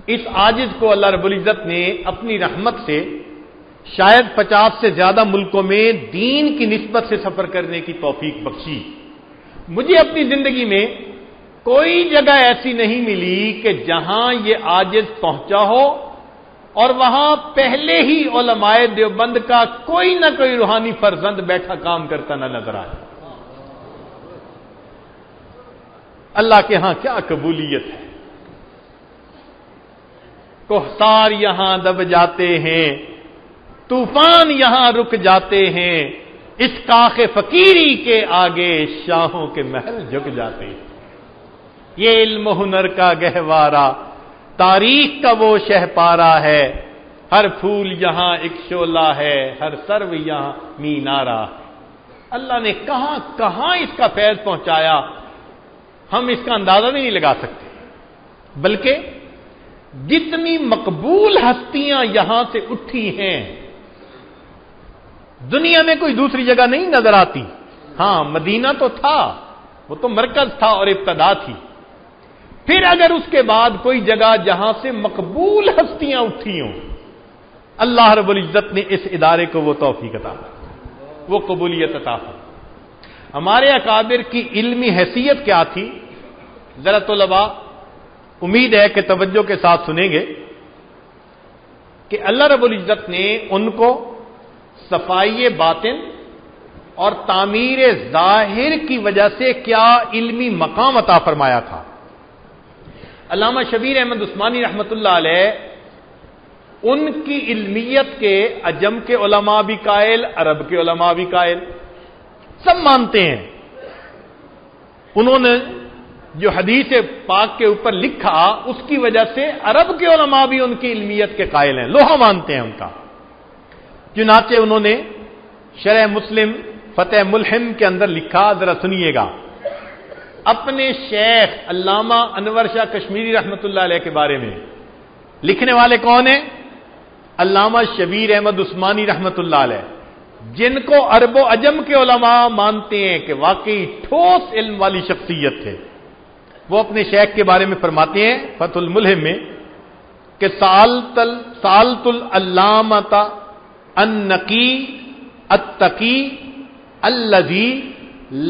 اس عاجز کو اللہ رب العزت نے اپنی رحمت سے شاید 50 سے زیادہ ملکوں میں دین کی نسبت سے سفر کرنے کی توفیق بخشی۔ مجھے اپنی زندگی میں کوئی جگہ ایسی نہیں ملی کہ جہاں یہ عاجز پہنچا ہو اور وہاں پہلے ہی علماء دیوبند کا کوئی نہ کوئی روحانی فرزند بیٹھا کام کرتا نہ نظر آئے۔ اللہ کے ہاں کیا قبولیت ہے۔ کوہسار یہاں دب جاتے ہیں، طوفان یہاں رک جاتے ہیں، اس کاخ فقیری کے آگے شاہوں کے محل جھک جاتے ہیں۔ یہ علم و ہنر کا گہوارہ تاریخ کا وہ شہ پارا ہے، ہر پھول یہاں ایک شعلہ ہے، ہر سرو یہاں مینارہ۔ اللہ نے کہاں کہاں اس کا فیض پہنچایا، ہم اس کا اندازہ بھی نہیں لگا سکتے۔ بلکہ جتنی مقبول ہستیاں یہاں سے اٹھی ہیں، دنیا میں کوئی دوسری جگہ نہیں نظر آتی۔ ہاں مدینہ تو تھا، وہ تو مرکز تھا اور ابتدا تھی، پھر اگر اس کے بعد کوئی جگہ جہاں سے مقبول ہستیاں اٹھی ہوں، اللہ رب العزت نے اس ادارے کو وہ توفیق عطا، وہ قبولیت عطا۔ ہمارے اکابر کی علمی حیثیت کیا تھی؟ ذرا طلباء امید ہے کہ توجہ کے ساتھ سنیں گے کہ اللہ رب العزت نے ان کو صفائی باطن اور تعمیر ظاہر کی وجہ سے کیا علمی مقام عطا فرمایا تھا۔ علامہ شبیر احمد عثمانی رحمۃ اللہ علیہ ان کی علمیت کے عجم کے علماء بھی قائل، عرب کے علماء بھی قائل، سب مانتے ہیں۔ انہوں نے جو حدیث پاک کے اوپر لکھا اس کی وجہ سے عرب کے علماء بھی ان کی علمیت کے قائل ہیں، لوہا مانتے ہیں ان کا۔ چنانچہ انہوں نے شرح مسلم فتح ملحم کے اندر لکھا، ذرا سنیے گا، اپنے شیخ علامہ انور شاہ کشمیری رحمۃ اللہ علیہ کے بارے میں۔ لکھنے والے کون ہیں؟ علامہ شبیر احمد عثمانی رحمۃ اللہ علیہ، جن کو عرب و عجم کے علماء مانتے ہیں کہ واقعی ٹھوس علم والی شخصیت تھے۔ وہ اپنے شیخ کے بارے میں فرماتے ہیں فتح الملہم میں کہ سالت العلامۃ النقی التقی الذی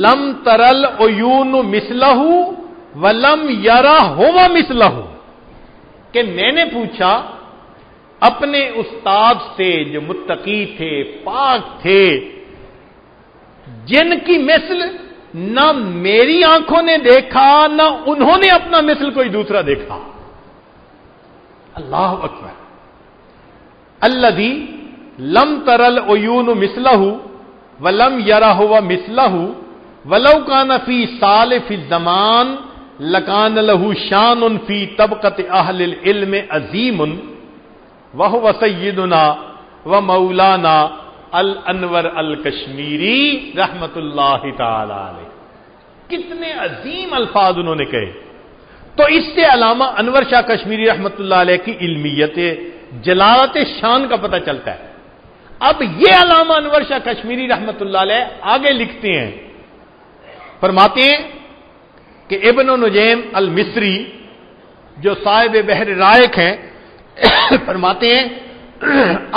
لم ترل عیون مثلہ ولم یرا ہوا مثلہ، کہ میں نے پوچھا اپنے استاد سے جو متقی تھے، پاک تھے، جن کی مثل نہ میری آنکھوں نے دیکھا نہ انہوں نے اپنا مثل کوئی دوسرا دیکھا۔ اللہ اکبر۔ الذی لم ترل عیون مثلہ ولم یرا ہوا مثلہ ولو کان فی سالف الزمان لکان لہ شان فی طبقۃ اہل العلم عظیم وہو سیدنا و مولانا الانور الکشمیری رحمت اللہ تعالی علیہ۔ کتنے عظیم الفاظ انہوں نے کہے۔ تو اس سے علامہ انور شاہ کشمیری رحمت اللہ علیہ کی علمیت جلالت شان کا پتہ چلتا ہے۔ اب یہ علامہ انور شاہ کشمیری رحمت اللہ علیہ آگے لکھتے ہیں، فرماتے ہیں کہ ابن نجیم المصری جو صاحب بحر رائق ہیں، فرماتے ہیں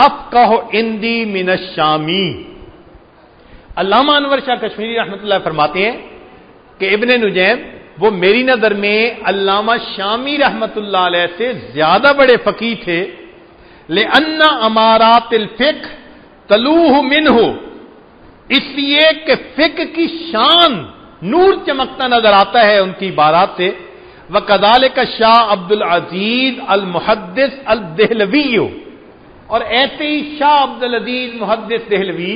افقہ عندی من الشامی۔ علامہ انور شاہ کشمیری رحمت اللہ فرماتے ہیں کہ ابن نجیم وہ میری نظر میں علامہ شامی رحمت اللہ علیہ سے زیادہ بڑے فقیہ تھے، لأن امارات الفقہ تلوہ منہ، اس لیے کہ فقہ کی شان نور چمکتا نظر آتا ہے ان کی عبارات سے۔ وَكَذَلِكَ شاہ عبد العزیز المحدث الدہلوی، اور ایسے ہی شاہ عبد العزیز محدث دہلوی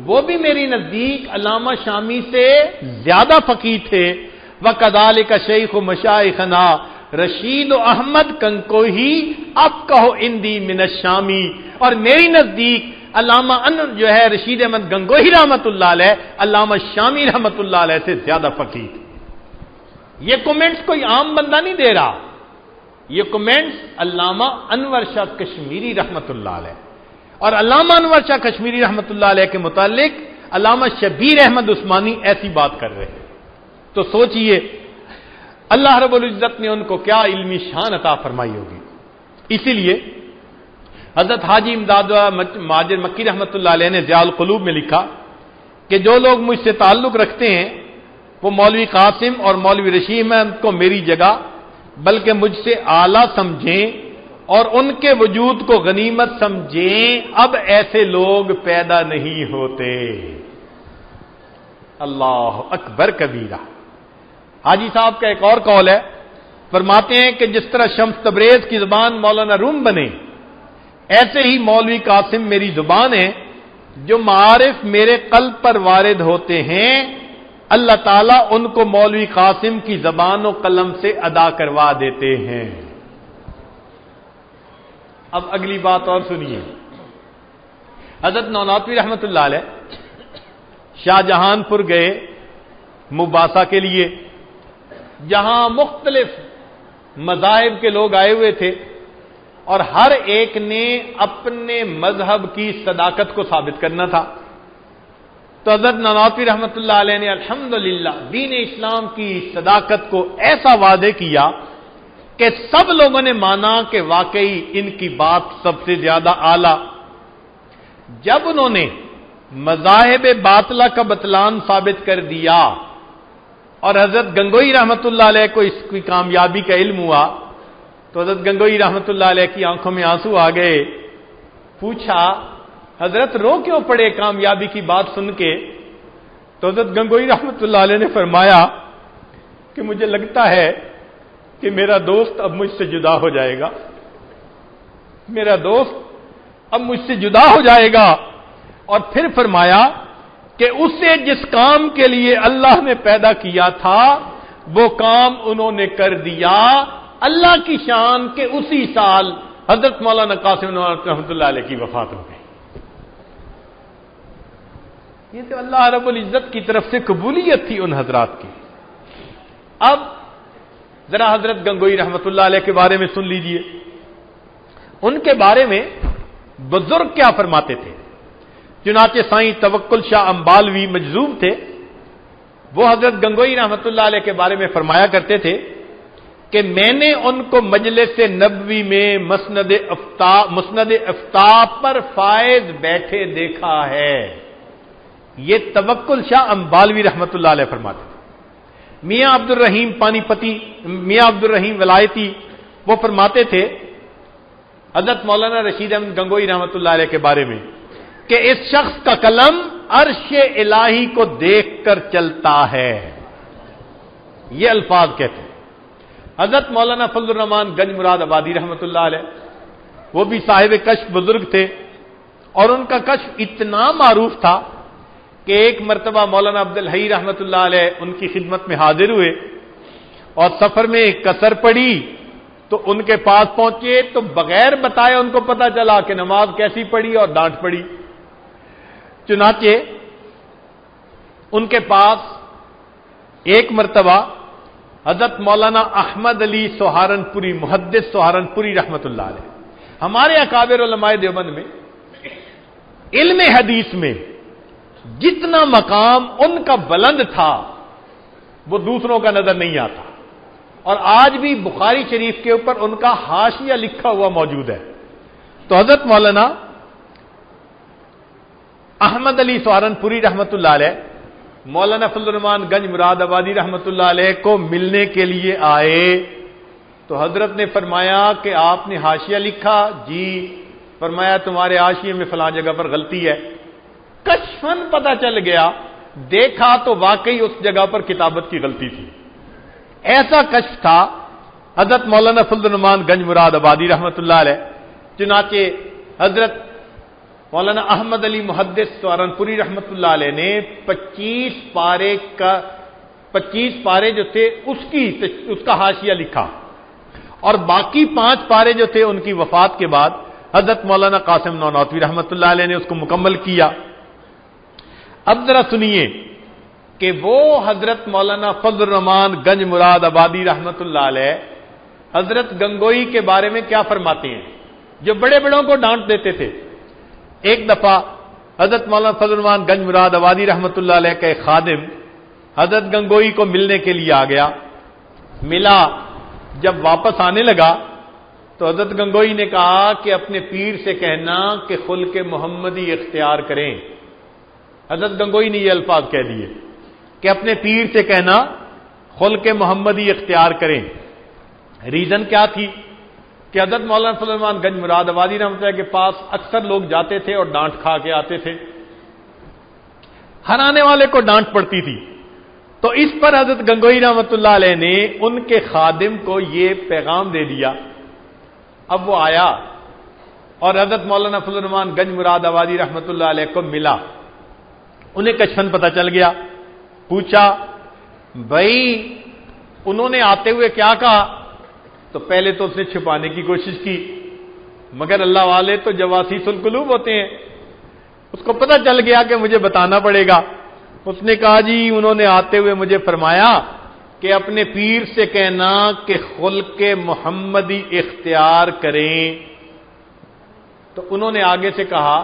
وہ بھی میری نزدیک علامہ شامی سے زیادہ فقیہ تھے۔ وَكَذَلِكَ شیخ مشائخنا رشید احمد کنکوہی افقہ عندی من الشامی، اور میری نزدیک علامہ جو ہے رشید احمد گنگوہی رحمت اللہ علیہ علامہ شامی رحمت اللہ علیہ سے زیادہ فقیہ تھے۔ یہ کومنٹس کوئی عام بندہ نہیں دے رہا، یہ کومنٹس علامہ انور شاہ کشمیری رحمت اللہ علیہ، اور علامہ انور شاہ کشمیری رحمت اللہ علیہ کے متعلق علامہ شبیر احمد عثمانی ایسی بات کر رہے ہیں۔ تو سوچئے اللہ رب العزت نے ان کو کیا علمی شان عطا فرمائی ہوگی۔ اسی لیے حضرت حاجی امداد مہاجر مکی رحمۃ اللہ علیہ نے ضیاء القلوب میں لکھا کہ جو لوگ مجھ سے تعلق رکھتے ہیں وہ مولوی قاسم اور مولوی رشید احمد کو میری جگہ بلکہ مجھ سے اعلیٰ سمجھیں اور ان کے وجود کو غنیمت سمجھیں، اب ایسے لوگ پیدا نہیں ہوتے۔ اللہ اکبر کبیرہ۔ حاجی صاحب کا ایک اور قول ہے، فرماتے ہیں کہ جس طرح شمس تبریز کی زبان مولانا روم بنے، ایسے ہی مولوی قاسم میری زبان ہے، جو معارف میرے قلب پر وارد ہوتے ہیں اللہ تعالیٰ ان کو مولوی قاسم کی زبان و قلم سے ادا کروا دیتے ہیں۔ اب اگلی بات اور سنیے، حضرت نونوتوی رحمۃ اللہ علیہ شاہ جہان پور گئے مباحثہ کے لیے، جہاں مختلف مذاہب کے لوگ آئے ہوئے تھے اور ہر ایک نے اپنے مذہب کی صداقت کو ثابت کرنا تھا۔ تو حضرت نونوتوی رحمۃ اللہ علیہ نے الحمدللہ دین اسلام کی صداقت کو ایسا واضح کیا کہ سب لوگوں نے مانا کہ واقعی ان کی بات سب سے زیادہ اعلیٰ۔ جب انہوں نے مذاہب باطلہ کا بطلان ثابت کر دیا اور حضرت گنگوئی رحمۃ اللہ علیہ کو اس کی کامیابی کا علم ہوا تو حضرت گنگوئی رحمۃ اللہ علیہ کی آنکھوں میں آنسو آ گئے۔ پوچھا حضرت رو کیوں پڑے کامیابی کی بات سن کے؟ تو حضرت گنگوئی رحمۃ اللہ علیہ نے فرمایا کہ مجھے لگتا ہے کہ میرا دوست اب مجھ سے جدا ہو جائے گا، میرا دوست اب مجھ سے جدا ہو جائے گا۔ اور پھر فرمایا کہ اسے جس کام کے لیے اللہ نے پیدا کیا تھا وہ کام انہوں نے کر دیا، اللہ کی شان کے اسی سال حضرت مولانا قاسم رحمۃ اللہ علیہ کی وفات ہو گئی۔ یہ تو اللہ رب العزت کی طرف سے قبولیت تھی ان حضرات کی۔ اب ذرا حضرت گنگوئی رحمۃ اللہ علیہ کے بارے میں سن لیجئے، ان کے بارے میں بزرگ کیا فرماتے تھے۔ چنانچہ سائیں توکل شاہ امبالوی مجذوب تھے، وہ حضرت گنگوئی رحمۃ اللہ علیہ کے بارے میں فرمایا کرتے تھے کہ میں نے ان کو مجلس نبوی میں مسند افتاح پر فائز بیٹھے دیکھا ہے۔ یہ توکل شاہ امبالوی رحمۃ اللہ علیہ فرماتے تھے۔ میاں عبد الرحیم پانی پتی، میاں عبد الرحیم ولایتی، وہ فرماتے تھے حضرت مولانا رشید احمد گنگوئی رحمۃ اللہ علیہ کے بارے میں کہ اس شخص کا قلم عرش الہی کو دیکھ کر چلتا ہے، یہ الفاظ کہتے ہیں۔ حضرت مولانا فضل الرحمان گنج مراد آبادی رحمۃ اللہ علیہ، وہ بھی صاحب کشف بزرگ تھے، اور ان کا کشف اتنا معروف تھا کہ ایک مرتبہ مولانا عبدالحی رحمۃ اللہ علیہ ان کی خدمت میں حاضر ہوئے اور سفر میں کثر پڑی تو ان کے پاس پہنچے تو بغیر بتائے ان کو پتا چلا کہ نماز کیسی پڑھی اور ڈانٹ پڑی۔ چنانچہ ان کے پاس ایک مرتبہ حضرت مولانا احمد علی سہارنپوری محدث سہارنپوری رحمۃ اللہ علیہ، ہمارے اکابر علماء دیوبند میں علم حدیث میں جتنا مقام ان کا بلند تھا وہ دوسروں کا نظر نہیں آتا، اور آج بھی بخاری شریف کے اوپر ان کا حاشیہ لکھا ہوا موجود ہے۔ تو حضرت مولانا احمد علی سہارنپوری رحمۃ اللہ علیہ مولانا فضل الرحمان گنج مراد آبادی رحمۃ اللہ علیہ کو ملنے کے لیے آئے تو حضرت نے فرمایا کہ آپ نے حاشیہ لکھا؟ جی۔ فرمایا تمہارے حاشیے میں فلاں جگہ پر غلطی ہے۔ کشفن پتہ چل گیا، دیکھا تو واقعی اس جگہ پر کتابت کی غلطی تھی۔ ایسا کشف تھا حضرت مولانا فضل الرحمان گنج مراد آبادی رحمۃ اللہ علیہ۔ چنانچہ حضرت مولانا احمد علی محدث سہارنپوری رحمۃ اللہ علیہ نے 25 پارے جو تھے اس کا حاشیہ لکھا، اور باقی 5 پارے جو تھے ان کی وفات کے بعد حضرت مولانا قاسم نونوتوی رحمۃ اللہ علیہ نے اس کو مکمل کیا۔ اب ذرا سنیے کہ وہ حضرت مولانا فضل الرحمان گنج مراد آبادی رحمۃ اللہ علیہ حضرت گنگوئی کے بارے میں کیا فرماتے ہیں، جو بڑے بڑوں کو ڈانٹ دیتے تھے۔ ایک دفعہ حضرت مولانا فضل الرحمان گنج مراد آبادی رحمۃ اللہ علیہ کا ایک خادم حضرت گنگوئی کو ملنے کے لیے آ گیا، ملا، جب واپس آنے لگا تو حضرت گنگوئی نے کہا کہ اپنے پیر سے کہنا کہ خلق محمدی اختیار کریں. حضرت گنگوئی نے یہ الفاظ کہہ دیے کہ اپنے پیر سے کہنا خلق محمدی اختیار کریں. ریزن کیا تھی کہ حضرت مولانا فضل الرحمان گنج مراد آبادی رحمۃ اللہ کے پاس اکثر لوگ جاتے تھے اور ڈانٹ کھا کے آتے تھے. ہر آنے والے کو ڈانٹ پڑتی تھی. تو اس پر حضرت گنگوئی رحمۃ اللہ علیہ نے ان کے خادم کو یہ پیغام دے دیا. اب وہ آیا اور حضرت مولانا فضل الرحمان گنج مراد آبادی رحمۃ اللہ علیہ کو ملا. انہیں کشفن پتہ چل گیا. پوچھا بھائی انہوں نے آتے ہوئے کیا کہا؟ تو پہلے تو اس نے چھپانے کی کوشش کی، مگر اللہ والے تو جواسیس القلوب ہوتے ہیں، اس کو پتہ چل گیا کہ مجھے بتانا پڑے گا. اس نے کہا جی انہوں نے آتے ہوئے مجھے فرمایا کہ اپنے پیر سے کہنا کہ خلق محمدی اختیار کریں. تو انہوں نے آگے سے کہا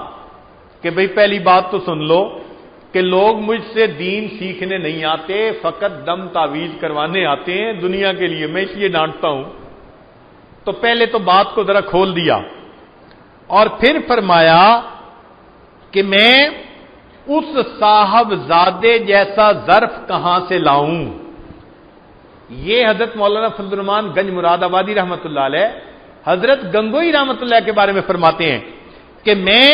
کہ بھئی پہلی بات تو سن لو کہ لوگ مجھ سے دین سیکھنے نہیں آتے، فقط دم تعویذ کروانے آتے ہیں دنیا کے لیے، میں اس لیے ڈانٹتا ہوں. تو پہلے تو بات کو ذرا کھول دیا اور پھر فرمایا کہ میں اس صاحب زادے جیسا ظرف کہاں سے لاؤں. یہ حضرت مولانا فضل الرحمان گنج مراد آبادی رحمۃ اللہ علیہ حضرت گنگوئی رحمۃ اللہ کے بارے میں فرماتے ہیں کہ میں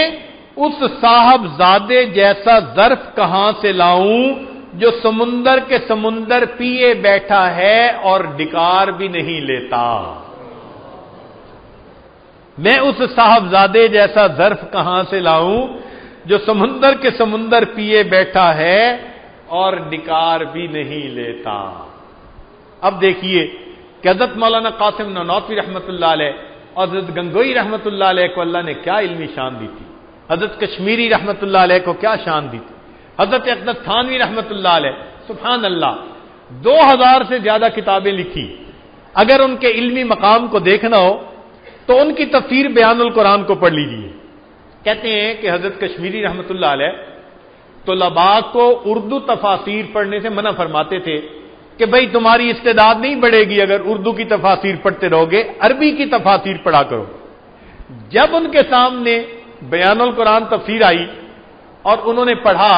اس صاحب زادے جیسا ظرف کہاں سے لاؤں جو سمندر کے سمندر پیے بیٹھا ہے اور ڈکار بھی نہیں لیتا. میں اس صاحبزادے جیسا ظرف کہاں سے لاؤں جو سمندر کے سمندر پیے بیٹھا ہے اور ڈکار بھی نہیں لیتا. اب دیکھیے کہ حضرت مولانا قاسم نانوتوی رحمۃ اللہ علیہ اور حضرت گنگوئی رحمۃ اللہ علیہ کو اللہ نے کیا علمی شان دی تھی، حضرت کشمیری رحمۃ اللہ علیہ کو کیا شان دی تھی، حضرت اقدس تھانوی رحمۃ اللہ علیہ سبحان اللہ 2000 سے زیادہ کتابیں لکھی. اگر ان کے علمی مقام کو دیکھنا ہو تو ان کی تفسیر بیان القرآن کو پڑھ لیجیے. کہتے ہیں کہ حضرت کشمیری رحمۃ اللہ علیہ طلباء کو اردو تفاسیر پڑھنے سے منع فرماتے تھے کہ بھئی تمہاری استعداد نہیں بڑھے گی اگر اردو کی تفاسیر پڑھتے رہو گے، عربی کی تفاسیر پڑھا کرو. جب ان کے سامنے بیان القرآن تفسیر آئی اور انہوں نے پڑھا،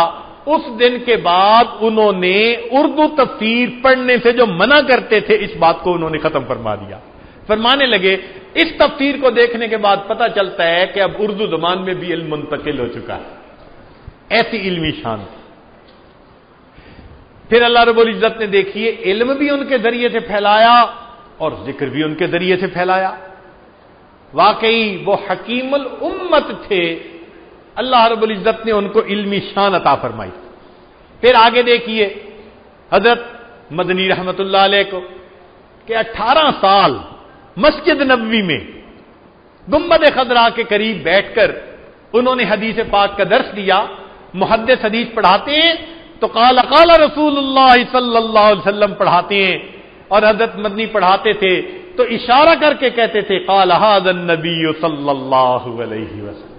اس دن کے بعد انہوں نے اردو تفسیر پڑھنے سے جو منع کرتے تھے اس بات کو انہوں نے ختم فرما دیا. فرمانے لگے اس تفسیر کو دیکھنے کے بعد پتہ چلتا ہے کہ اب اردو زبان میں بھی علم منتقل ہو چکا ہے. ایسی علمی شان. پھر اللہ رب العزت نے دیکھیے علم بھی ان کے ذریعے سے پھیلایا اور ذکر بھی ان کے ذریعے سے پھیلایا. واقعی وہ حکیم الامت تھے، اللہ رب العزت نے ان کو علمی شان عطا فرمائی. پھر آگے دیکھیے حضرت مدنی رحمت اللہ علیہ کو کہ 18 سال مسجد نبوی میں گنبد خضرا کے قریب بیٹھ کر انہوں نے حدیث پاک کا درس دیا. محدث حدیث پڑھاتے ہیں تو قال قال رسول اللہ صلی اللہ علیہ وسلم پڑھاتے ہیں، اور حضرت مدنی پڑھاتے تھے تو اشارہ کر کے کہتے تھے قال ھذا النبی صلی اللہ علیہ وسلم.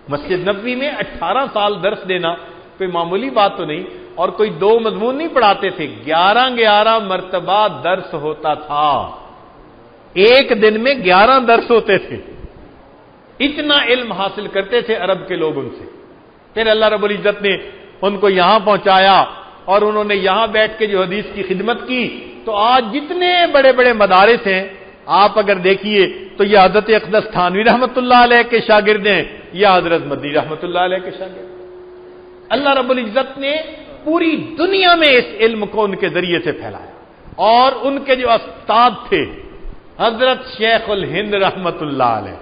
مسجد نبوی میں 18 سال درس دینا کوئی معمولی بات تو نہیں، اور کوئی 2 مضمون نہیں پڑھاتے تھے، 11 مرتبہ درس ہوتا تھا. ایک دن میں 11 درس ہوتے تھے. اتنا علم حاصل کرتے تھے عرب کے لوگ ان سے. پھر اللہ رب العزت نے ان کو یہاں پہنچایا اور انہوں نے یہاں بیٹھ کے جو حدیث کی خدمت کی. تو آج جتنے بڑے بڑے مدارس ہیں آپ اگر دیکھیے تو یہ حضرت اقدس تھانوی رحمۃ اللہ علیہ کے شاگرد ہیں یا حضرت مدنی رحمۃ اللہ علیہ کے شاگرد. اللہ رب العزت نے پوری دنیا میں اس علم کو ان کے ذریعے سے پھیلایا. اور ان کے جو استاد تھے حضرت شیخ الہند رحمۃ اللہ علیہ،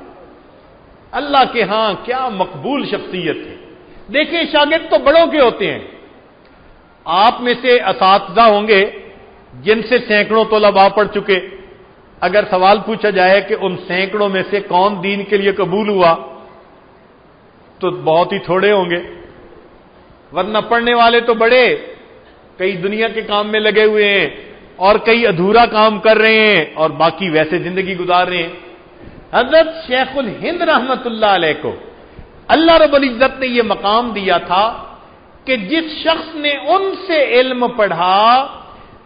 اللہ کے ہاں کیا مقبول شخصیت ہے. دیکھیں شاگرد تو بڑوں کے ہوتے ہیں. آپ میں سے اساتذہ ہوں گے جن سے سینکڑوں طلباء پڑھ چکے. اگر سوال پوچھا جائے کہ ان سینکڑوں میں سے کون دین کے لیے قبول ہوا تو بہت ہی تھوڑے ہوں گے، ورنہ پڑھنے والے تو بڑے، کئی دنیا کے کام میں لگے ہوئے ہیں اور کئی ادھورا کام کر رہے ہیں اور باقی ویسے زندگی گزار رہے ہیں. حضرت شیخ الہند رحمت اللہ علیہ کو اللہ رب العزت نے یہ مقام دیا تھا کہ جس شخص نے ان سے علم پڑھا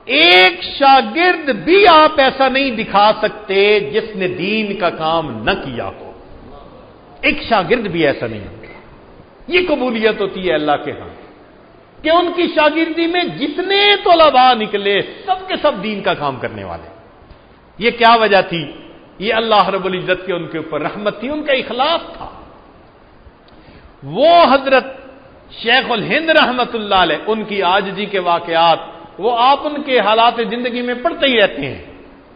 ایک شاگرد بھی آپ ایسا نہیں دکھا سکتے جس نے دین کا کام نہ کیا ہو. ایک شاگرد بھی ایسا نہیں ہوتا. یہ قبولیت ہوتی ہے اللہ کے ہاں کہ ان کی شاگردی میں جتنے طلباء نکلے سب کے سب دین کا کام کرنے والے. یہ کیا وجہ تھی؟ یہ اللہ رب العزت کے ان کے اوپر رحمت تھی، ان کا اخلاص تھا. وہ حضرت شیخ الہند رحمت اللہ علیہ، ان کی عاجزی کے واقعات وہ آپ ان کے حالات زندگی میں پڑھتے ہی رہتے ہیں.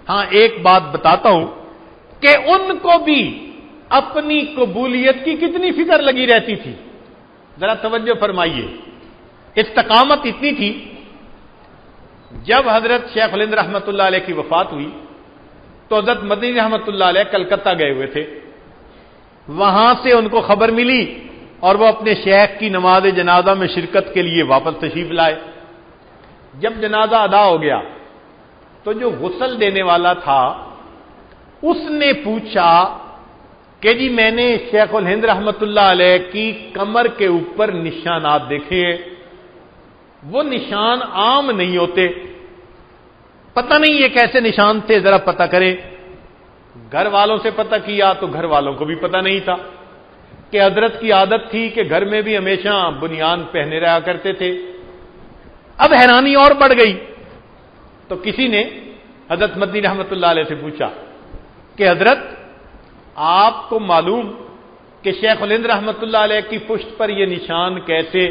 ہاں ایک بات بتاتا ہوں کہ ان کو بھی اپنی قبولیت کی کتنی فکر لگی رہتی تھی. ذرا توجہ فرمائیے. استقامت اتنی تھی، جب حضرت شیخ الہند رحمت اللہ علیہ کی وفات ہوئی تو حضرت مدنی رحمت اللہ علیہ کلکتہ گئے ہوئے تھے. وہاں سے ان کو خبر ملی اور وہ اپنے شیخ کی نماز جنازہ میں شرکت کے لیے واپس تشریف لائے. جب جنازہ ادا ہو گیا تو جو غسل دینے والا تھا اس نے پوچھا کہ جی میں نے شیخ الہند رحمت اللہ علیہ کی کمر کے اوپر نشانات دیکھے ہیں، وہ نشان عام نہیں ہوتے، پتہ نہیں یہ کیسے نشان تھے، ذرا پتہ کریں. گھر والوں سے پتہ کیا تو گھر والوں کو بھی پتہ نہیں تھا کہ حضرت کی عادت تھی کہ گھر میں بھی ہمیشہ بنیان پہنے رہا کرتے تھے. اب حیرانی اور بڑھ گئی تو کسی نے حضرت مدنی رحمت اللہ علیہ سے پوچھا کہ حضرت آپ کو معلوم کہ شیخ الہند رحمت اللہ علیہ کی پشت پر یہ نشان کیسے؟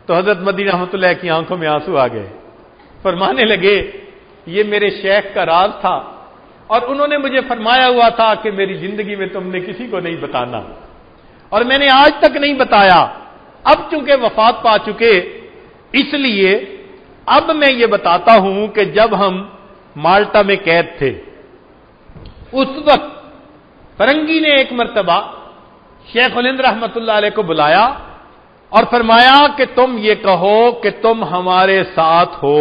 تو حضرت مدنی رحمت اللہ کی آنکھوں میں آنسو آ گئے. فرمانے لگے یہ میرے شیخ کا راز تھا اور انہوں نے مجھے فرمایا ہوا تھا کہ میری زندگی میں تم نے کسی کو نہیں بتانا، اور میں نے آج تک نہیں بتایا. اب چونکہ وفات پا چکے اس لیے اب میں یہ بتاتا ہوں کہ جب ہم مالٹا میں قید تھے اس وقت فرنگی نے ایک مرتبہ شیخ الہند رحمت اللہ علیہ کو بلایا اور فرمایا کہ تم یہ کہو کہ تم ہمارے ساتھ ہو.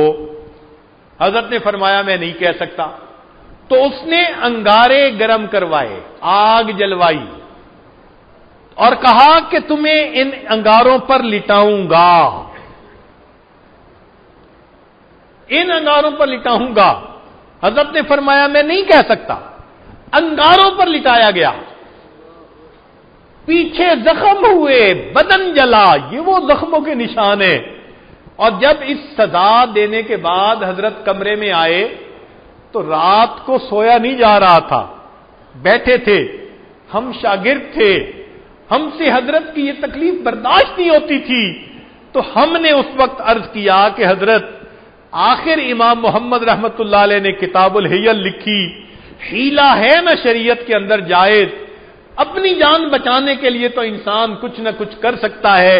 حضرت نے فرمایا میں نہیں کہہ سکتا. تو اس نے انگارے گرم کروائے، آگ جلوائی اور کہا کہ تمہیں ان انگاروں پر لٹاؤں گا، ان انگاروں پر لٹاؤں گا. حضرت نے فرمایا میں نہیں کہہ سکتا. انگاروں پر لٹایا گیا، پیچھے زخم ہوئے، بدن جلا، یہ وہ زخموں کے نشان ہیں. اور جب اس سزا دینے کے بعد حضرت کمرے میں آئے تو رات کو سویا نہیں جا رہا تھا، بیٹھے تھے. ہم شاگرد تھے، ہم سے حضرت کی یہ تکلیف برداشت نہیں ہوتی تھی. تو ہم نے اس وقت عرض کیا کہ حضرت آخر امام محمد رحمت اللہ علیہ نے کتاب الحیل لکھی، حیلہ ہے نا شریعت کے اندر جائز، اپنی جان بچانے کے لیے تو انسان کچھ نہ کچھ کر سکتا ہے.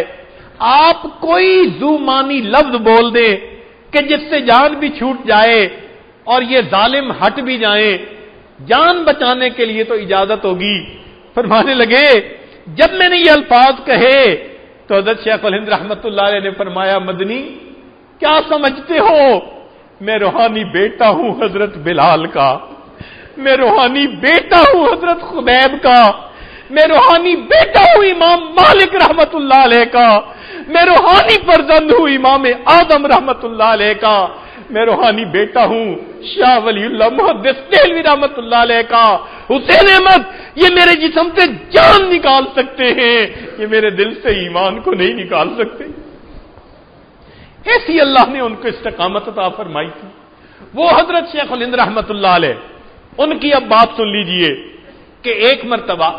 آپ کوئی ذو معنی لفظ بول دیں کہ جس سے جان بھی چھوٹ جائے اور یہ ظالم ہٹ بھی جائیں، جان بچانے کے لیے تو اجازت ہوگی. فرمانے لگے جب میں نے یہ الفاظ کہے تو حضرت شیخ الہند رحمت اللہ علیہ نے فرمایا مدنی کیا سمجھتے ہو، میں روحانی بیٹا ہوں حضرت بلال کا، میں روحانی بیٹا ہوں حضرت خبیب کا، میں روحانی بیٹا ہوں امام مالک رحمت اللہ علیہ کا، میں روحانی فرزند ہوں امام اعظم رحمت اللہ علیہ کا، میں روحانی بیٹا ہوں شاہ ولی اللہ محدث دہلوی رحمت اللہ علیہ کا. حسین احمد یہ میرے جسم سے جان نکال سکتے ہیں، یہ میرے دل سے ایمان کو نہیں نکال سکتے. ایسی اللہ نے ان کو استقامت عطا فرمائی تھی. وہ حضرت شیخ الہند رحمت اللہ علیہ، ان کی اب بات سن لیجئے کہ ایک مرتبہ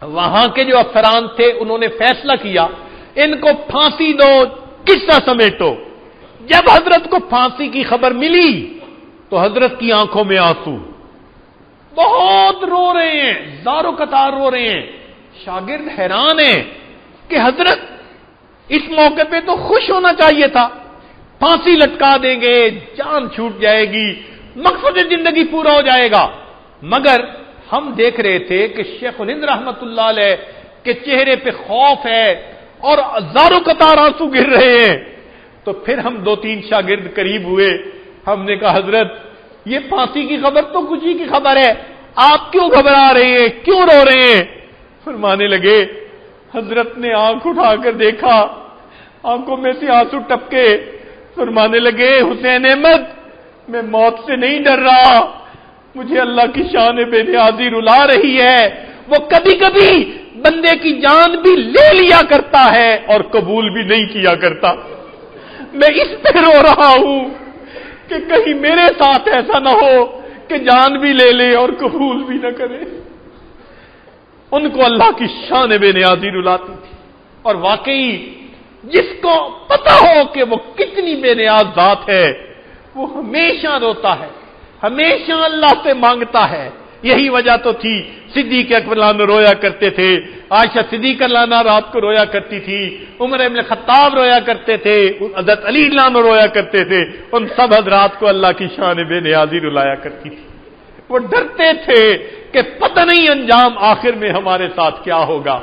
وہاں کے جو افسران تھے انہوں نے فیصلہ کیا ان کو پھانسی دو، قصہ سمیٹو. جب حضرت کو پھانسی کی خبر ملی تو حضرت کی آنکھوں میں آنسو، بہت رو رہے ہیں، زارو قطار رو رہے ہیں. شاگرد حیران ہیں کہ حضرت اس موقع پہ تو خوش ہونا چاہیے تھا، پھانسی لٹکا دیں گے، جان چھوٹ جائے گی، مقصد زندگی پورا ہو جائے گا. مگر ہم دیکھ رہے تھے کہ شیخ الہند رحمت اللہ علیہ کے چہرے پہ خوف ہے اور زارو قطار آنسو گر رہے ہیں. تو پھر ہم 2-3 شاگرد قریب ہوئے، ہم نے کہا حضرت یہ پھانسی کی خبر تو خوشی کی خبر ہے، آپ کیوں گھبرا رہے ہیں، کیوں رو رہے ہیں؟ فرمانے لگے حضرت نے آنکھ اٹھا کر دیکھا، آنکھوں میں سے آنسو ٹپکے. فرمانے لگے حسین احمد میں موت سے نہیں ڈر رہا، مجھے اللہ کی شان بے نیازی رلا رہی ہے، وہ کبھی کبھی بندے کی جان بھی لے لیا کرتا ہے اور قبول بھی نہیں کیا کرتا، میں اس پہ رو رہا ہوں کہ کہیں میرے ساتھ ایسا نہ ہو کہ جان بھی لے لے اور قبول بھی نہ کرے۔ ان کو اللہ کی شان بے نیازی رلاتی تھی، اور واقعی جس کو پتا ہو کہ وہ کتنی بے نیاز ذات ہے وہ ہمیشہ روتا ہے، ہمیشہ اللہ سے مانگتا ہے۔ یہی وجہ تو تھی صدیق اکبر عنہ رویا کرتے تھے، عائشہ صدیقہ عنہا رات کو رویا کرتی تھی، عمر ابن خطاب رویا کرتے تھے، حضرت علی عنہ رویا کرتے تھے، ان سب حضرات کو اللہ کی شان بے نیازی رلایا کرتی تھی۔ وہ ڈرتے تھے کہ پتہ نہیں انجام آخر میں ہمارے ساتھ کیا ہوگا،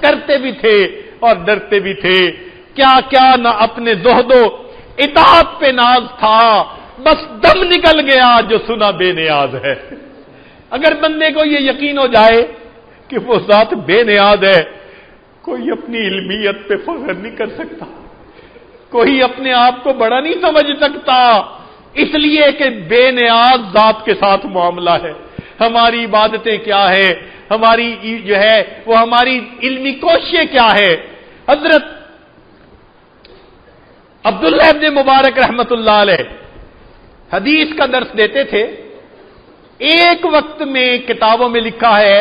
کرتے بھی تھے اور ڈرتے بھی تھے۔ کیا کیا نہ اپنے زہد و اطاعت پہ ناز تھا، بس دم نکل گیا جو سنا بے نیاز ہے۔ اگر بندے کو یہ یقین ہو جائے کہ وہ ذات بے نیاز ہے، کوئی اپنی علمیت پہ فخر نہیں کر سکتا، کوئی اپنے آپ کو بڑا نہیں سمجھ سکتا، اس لیے کہ بے نیاز ذات کے ساتھ معاملہ ہے۔ ہماری عبادتیں کیا ہے، ہماری جو ہے وہ ہماری علمی کوششیں کیا ہے۔ حضرت عبداللہ ابن مبارک رحمت اللہ علیہ حدیث کا درس دیتے تھے، ایک وقت میں کتابوں میں لکھا ہے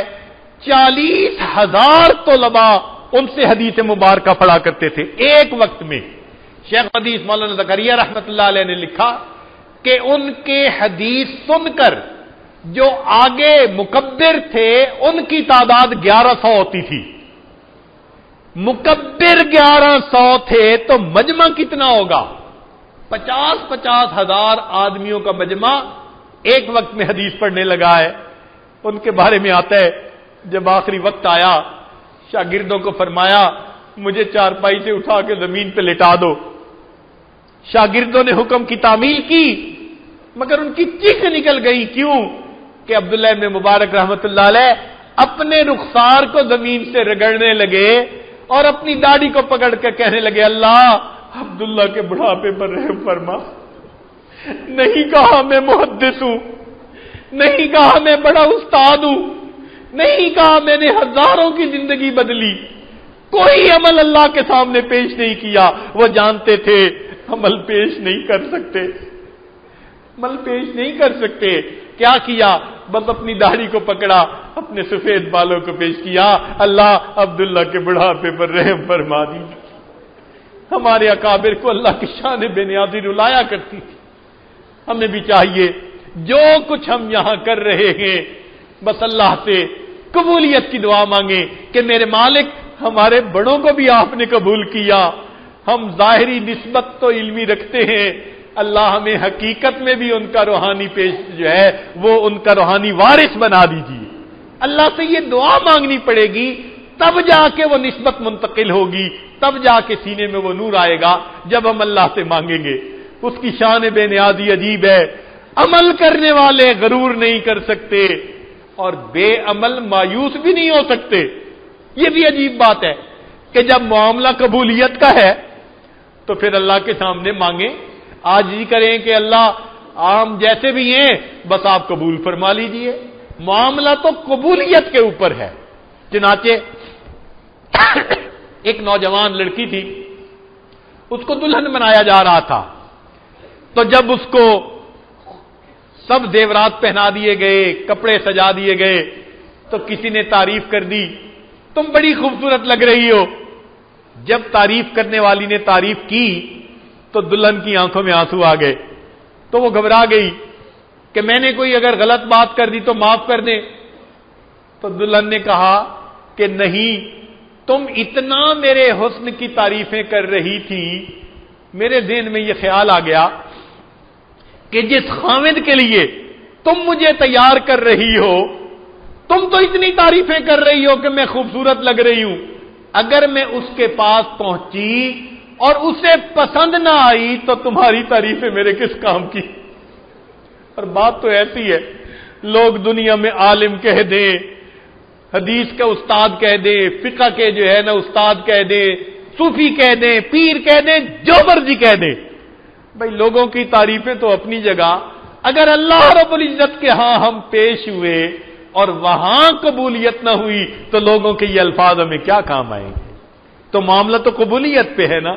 40,000 طلباء ان سے حدیث مبارکہ پڑھا کرتے تھے ایک وقت میں۔ شیخ حدیث مولانا زکریا رحمت اللہ علیہ نے لکھا کہ ان کے حدیث سن کر جو آگے مکبر تھے ان کی تعداد 1100 ہوتی تھی، مکبر 1100 تھے تو مجمع کتنا ہوگا؟ 50 ہزار آدمیوں کا مجمع ایک وقت میں حدیث پڑھنے لگا ہے۔ ان کے بارے میں آتا ہے جب آخری وقت آیا شاگردوں کو فرمایا مجھے چارپائی سے اٹھا کے زمین پہ لٹا دو۔ شاگردوں نے حکم کی تعمیل کی مگر ان کی چیخ نکل گئی، کیوں کہ عبداللہ ابن مبارک رحمت اللہ علیہ اپنے رخسار کو زمین سے رگڑنے لگے اور اپنی داڑھی کو پکڑ کے کہنے لگے اللہ عبداللہ کے بڑھاپے پر رحم فرما، نہیں کہا میں محدث ہوں، نہیں کہا میں بڑا استاد ہوں، نہیں کہا میں نے ہزاروں کی زندگی بدلی، کوئی عمل اللہ کے سامنے پیش نہیں کیا۔ وہ جانتے تھے عمل پیش نہیں کر سکتے، عمل پیش نہیں کر سکتے۔ کیا کیا؟ بس اپنی داڑھی کو پکڑا، اپنے سفید بالوں کو پیش کیا، اللہ عبداللہ کے بڑھاپے پر رحم فرما دیجیے۔ ہمارے اکابر کو اللہ کی شان بے نیازی رلایا کرتی تھی۔ ہمیں بھی چاہیے جو کچھ ہم یہاں کر رہے ہیں بس اللہ سے قبولیت کی دعا مانگیں کہ میرے مالک ہمارے بڑوں کو بھی آپ نے قبول کیا، ہم ظاہری نسبت تو علمی رکھتے ہیں، اللہ ہمیں حقیقت میں بھی ان کا روحانی پیش جو ہے وہ ان کا روحانی وارث بنا دیجیے۔ اللہ سے یہ دعا مانگنی پڑے گی، تب جا کے وہ نسبت منتقل ہوگی، تب جا کے سینے میں وہ نور آئے گا جب ہم اللہ سے مانگیں گے۔ اس کی شان بے نیازی عجیب ہے، عمل کرنے والے غرور نہیں کر سکتے اور بے عمل مایوس بھی نہیں ہو سکتے۔ یہ بھی عجیب بات ہے کہ جب معاملہ قبولیت کا ہے تو پھر اللہ کے سامنے مانگیں، آج ہی کریں کہ اللہ عام جیسے بھی ہیں بس آپ قبول فرما لیجئے۔ معاملہ تو قبولیت کے اوپر ہے۔ چنانچہ ایک نوجوان لڑکی تھی، اس کو دلہن بنایا جا رہا تھا، تو جب اس کو سب زیورات پہنا دیے گئے، کپڑے سجا دیے گئے تو کسی نے تعریف کر دی، تم بڑی خوبصورت لگ رہی ہو۔ جب تعریف کرنے والی نے تعریف کی تو دلہن کی آنکھوں میں آنسو آ گئے، تو وہ گھبرا گئی کہ میں نے کوئی اگر غلط بات کر دی تو معاف کر دیں۔ تو دلہن نے کہا کہ نہیں، تم اتنا میرے حسن کی تعریفیں کر رہی تھی، میرے ذہن میں یہ خیال آ گیا کہ جس خاوند کے لیے تم مجھے تیار کر رہی ہو، تم تو اتنی تعریفیں کر رہی ہو کہ میں خوبصورت لگ رہی ہوں، اگر میں اس کے پاس پہنچی اور اسے پسند نہ آئی تو تمہاری تعریفیں میرے کس کام کی۔ اور بات تو ایسی ہے، لوگ دنیا میں عالم کہہ دیں، حدیث کا استاد کہہ دیں، فقہ کے جو ہے نا استاد کہہ دیں، صوفی کہہ دیں، پیر کہہ دیں، جو مرضی کہہ دیں، بھائی لوگوں کی تعریفیں تو اپنی جگہ، اگر اللہ رب العزت کے ہاں ہم پیش ہوئے اور وہاں قبولیت نہ ہوئی تو لوگوں کے یہ الفاظ ہمیں کیا کام آئیں گے؟ تو معاملہ تو قبولیت پہ ہے نا.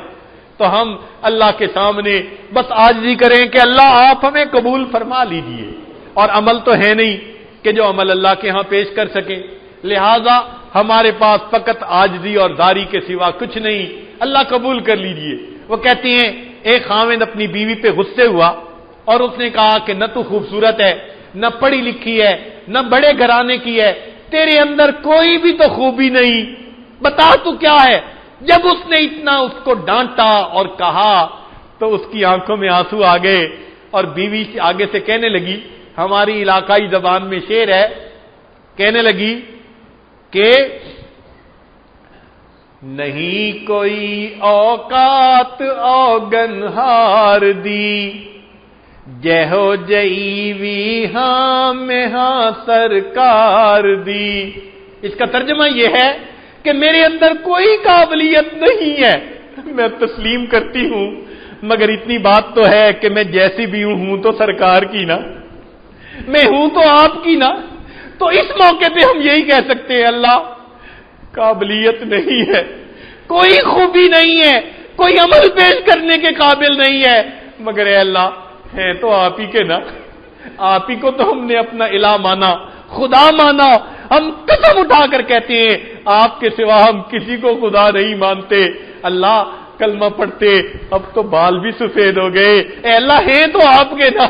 تو ہم اللہ کے سامنے بس عاجزی کریں کہ اللہ آپ ہمیں قبول فرما لیجئے، اور عمل تو ہے نہیں کہ جو عمل اللہ کے ہاں پیش کر سکیں، لہذا ہمارے پاس فقط عاجزی اور داری کے سوا کچھ نہیں. اللہ قبول کر لیجئے. وہ کہتی ہیں ایک خاوند اپنی بیوی پہ غصے ہوا اور اس نے کہا کہ نہ تو خوبصورت ہے، نہ پڑھی لکھی ہے، نہ بڑے گھرانے کی ہے، تیرے اندر کوئی بھی تو خوبی نہیں، بتا تو کیا ہے. جب اس نے اتنا اس کو ڈانٹا اور کہا تو اس کی آنکھوں میں آنسو آ گئے اور بیوی آگے سے کہنے لگی، ہماری علاقائی زبان میں شعر ہے، کہنے لگی کہ نہیں کوئی اوقات اوگنہار دی جہو جیوی ہاں میں ہاں سرکار دی. اس کا ترجمہ یہ ہے کہ میرے اندر کوئی قابلیت نہیں ہے، میں تسلیم کرتی ہوں، مگر اتنی بات تو ہے کہ میں جیسی بھی ہوں تو سرکار کی نا، میں ہوں تو آپ کی نا. تو اس موقع پہ ہم یہی کہہ سکتے ہیں اللہ قابلیت نہیں ہے، کوئی خوبی نہیں ہے، کوئی عمل پیش کرنے کے قابل نہیں ہے، مگر اے اللہ ہے تو آپ ہی کے نا. آپ ہی کو تو ہم نے اپنا الہ مانا، خدا مانا. ہم قسم اٹھا کر کہتے ہیں آپ کے سوا ہم کسی کو خدا نہیں مانتے. اللہ کلمہ پڑھتے اب تو بال بھی سفید ہو گئے، اے اللہ ہیں تو آپ کے نا.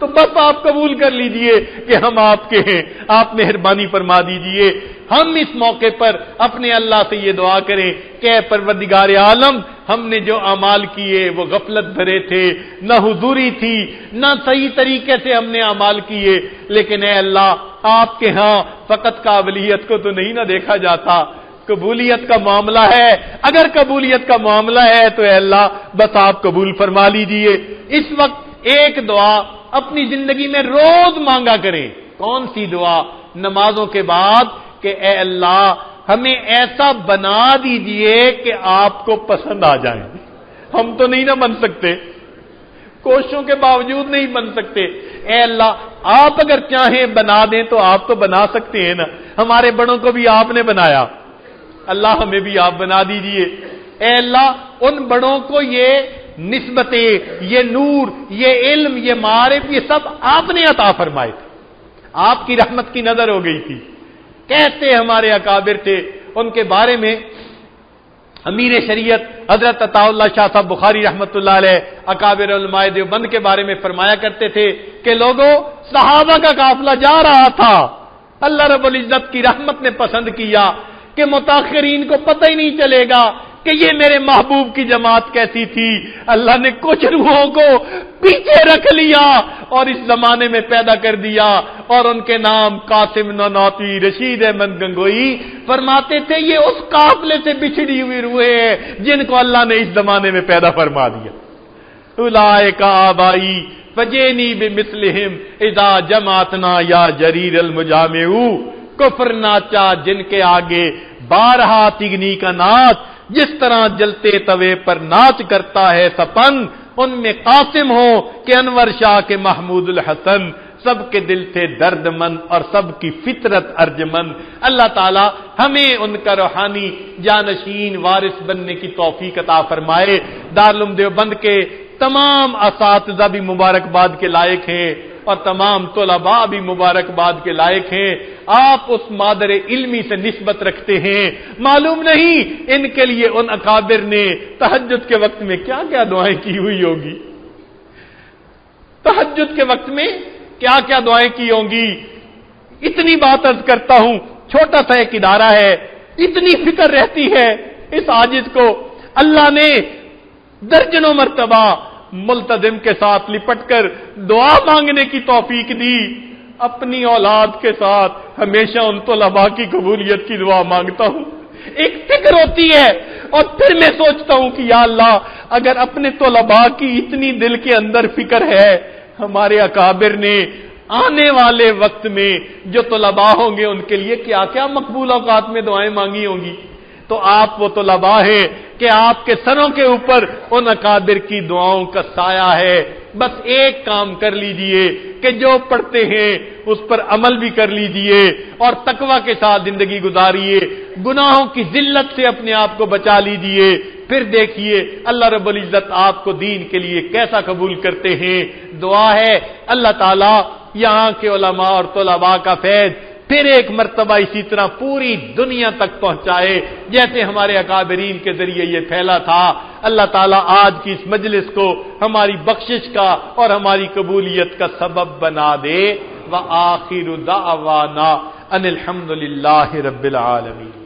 تو بس آپ قبول کر لیجئے کہ ہم آپ کے ہیں، آپ مہربانی فرما دیجئے. ہم اس موقع پر اپنے اللہ سے یہ دعا کریں کہ اے پروردگار عالم، ہم نے جو اعمال کیے وہ غفلت بھرے تھے، نہ حضوری تھی، نہ صحیح طریقے سے ہم نے اعمال کیے، لیکن اے اللہ آپ کے ہاں فقط قابلیت کو تو نہیں نہ دیکھا جاتا، قبولیت کا معاملہ ہے. اگر قبولیت کا معاملہ ہے تو اے اللہ بس آپ قبول فرما لیجئے. اس وقت ایک دعا اپنی زندگی میں روز مانگا کریں. کون سی دعا؟ نمازوں کے بعد کہ اے اللہ ہمیں ایسا بنا دیجئے کہ آپ کو پسند آ جائیں. ہم تو نہیں نہ بن سکتے، کوششوں کے باوجود نہیں بن سکتے. اے اللہ آپ اگر چاہیں بنا دیں تو آپ تو بنا سکتے ہیں نا. ہمارے بڑوں کو بھی آپ نے بنایا، اللہ ہمیں بھی آپ بنا دیجئے. اے اللہ ان بڑوں کو یہ نسبتیں، یہ نور، یہ علم، یہ معارف، یہ سب آپ نے عطا فرمائے تھے، آپ کی رحمت کی نظر ہو گئی تھی. کہتے ہمارے اکابر تھے، ان کے بارے میں امیر شریعت حضرت عطا اللہ شاہ صاحب بخاری رحمت اللہ علیہ اکابر علماء دیوبند کے بارے میں فرمایا کرتے تھے کہ لوگوں صحابہ کا قافلہ جا رہا تھا، اللہ رب العزت کی رحمت نے پسند کیا کہ متاخرین کو پتہ ہی نہیں چلے گا کہ یہ میرے محبوب کی جماعت کیسی تھی. اللہ نے کچھ روحوں کو پیچھے رکھ لیا اور اس زمانے میں پیدا کر دیا، اور ان کے نام قاسم نانوتوی، رشید احمد گنگوئی فرماتے تھے یہ اس قافلے سے بچھڑی ہوئی روحیں ہیں جن کو اللہ نے اس زمانے میں پیدا فرما دیا. اولئک آبائی فجینی بمثلہم اذا جماعتنا یا جریر المجامع. کفر ناچا جن کے آگے بارہا تگنی کا ناچ، جس طرح جلتے توے پر ناچ کرتا ہے سپن. ان میں قاسم ہو کہ انور شاہ کے محمود الحسن، سب کے دل تھے درد مند اور سب کی فطرت ارجمند. اللہ تعالی ہمیں ان کا روحانی جانشین وارث بننے کی توفیق عطا فرمائے. دارالعلوم دیوبند کے تمام اساتذہ بھی مبارکباد کے لائق ہیں اور تمام طلباء بھی مبارکباد کے لائق ہیں. آپ اس مادر علمی سے نسبت رکھتے ہیں، معلوم نہیں ان کے لیے ان اکابر نے تہجد کے وقت میں کیا کیا دعائیں کی ہوئی ہوگی، تہجد کے وقت میں کیا کیا دعائیں کی ہوں گی. اتنی بات عرض کرتا ہوں، چھوٹا سا ایک ادارہ ہے، اتنی فکر رہتی ہے اس عاجز کو. اللہ نے درجنوں مرتبہ ملتزم کے ساتھ لپٹ کر دعا مانگنے کی توفیق دی. اپنی اولاد کے ساتھ ہمیشہ ان طلباء کی قبولیت کی دعا مانگتا ہوں. ایک فکر ہوتی ہے اور پھر میں سوچتا ہوں کہ یا اللہ اگر اپنے طلباء کی اتنی دل کے اندر فکر ہے، ہمارے اکابر نے آنے والے وقت میں جو طلباء ہوں گے ان کے لیے کیا کیا مقبول اوقات میں دعائیں مانگی ہوں گی. تو آپ وہ طلباء ہیں کہ آپ کے سروں کے اوپر ان اکابر کی دعاؤں کا سایہ ہے. بس ایک کام کر لیجئے کہ جو پڑھتے ہیں اس پر عمل بھی کر لیجئے اور تقوی کے ساتھ زندگی گزاریے, گناہوں کی ذلت سے اپنے آپ کو بچا لیجئے. پھر دیکھیے اللہ رب العزت آپ کو دین کے لیے کیسا قبول کرتے ہیں. دعا ہے اللہ تعالیٰ یہاں کے علماء اور طلباء کا فیض پھر ایک مرتبہ اسی طرح پوری دنیا تک پہنچائے جیسے ہمارے اکابرین کے ذریعے یہ پھیلا تھا. اللہ تعالیٰ آج کی اس مجلس کو ہماری بخشش کا اور ہماری قبولیت کا سبب بنا دے. وآخر دعوانا ان الحمد للہ رب العالمین.